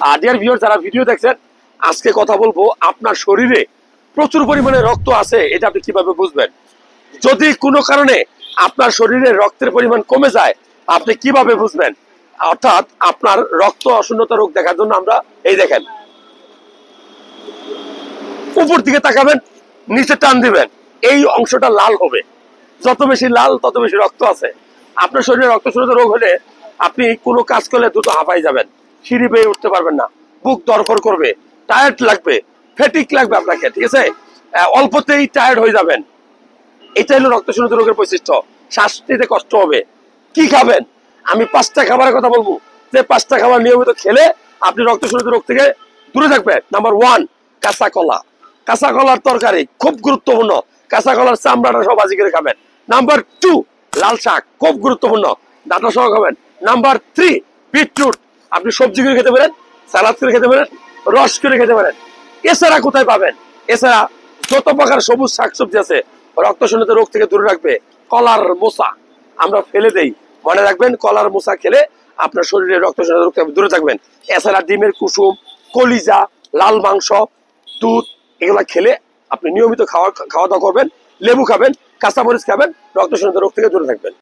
আর dear viewer, যারা video দেখছেন, আজকে কথা বলবো আপনার শরীরে প্রচুর পরিমাণে রক্ত আছে, এটা আপনি কিভাবে বুঝবেন। যদি কোনো কারণে আপনার শরীরে রক্তের পরিমাণ কমে যায়, আপনি কিভাবে বুঝবেন। অর্থাৎ আপনার রক্ত অশূন্যতা রোগ দেখার জন্য আমরা এই দেখেন, উপর দিকে তাকাবেন, নিচে টান দিবেন, এই অংশটা লাল হবে। যত বেশি লাল তত বেশি রক্ত আছে। আপনার শরীরে রক্ত শূন্যতা রোগ হলে আপনি কোনো কাজ করলে দ্রুত হাঁপাই যাবেন, সিঁড়ি বেয়ে উঠতে পারবেন না, বুক দরফর করবে, টায়ার্ড লাগবে, ফ্যাটিক লাগবে আপনাকে, ঠিক আছে, অল্পতেই টায়ার্ড হয়ে যাবেন। এটা হলো রক্ত শূন্যতা রোগের বৈশিষ্ট্য। শ্বাস নিতে কষ্ট হবে। কি খাবেন? আমি 5টা খাবারের কথা বলবো, যে 5টা খাবার নিয়মিত খেলে আপনি রক্ত শূন্যতা রোগ থেকে দূরে থাকবেন। নাম্বার 1, কাঁচা কলা। কাঁচা কলার তরকারি খুব গুরুত্বপূর্ণ। কাঁচা কলার চামড়াটা সব ভাজি করে খাবেন। নাম্বার 2, লাল শাক, খুব গুরুত্বপূর্ণ, ডাঁটা সহ খাবেন। নাম্বার 3, বিটরুট, আপনি সবজি করে খেতে পারেন, সালাদ করে খেতে পারেন, রস করে খেতে পারেন। এছাড়া কোথায় পাবেন? এছাড়া যত প্রকার সবুজ শাকসবজি আছে রক্ত শূন্যতা রোগ থেকে দূরে রাখবে। কলার মোচা আমরা ফেলে দেই, মনে রাখবেন, কলার মোচা খেলে আপনার শরীরে রক্ত শূন্যতা রোগ থেকে দূরে থাকবেন। এছাড়া ডিমের কুসুম, কলিজা, লাল মাংস, দুধ, এগুলা খেলে আপনি নিয়মিত খাওয়া দাওয়া করবেন। লেবু খাবেন, কাঁচামরিচ খাবেন, রক্ত শূন্যতা রোগ থেকে দূরে থাকবেন।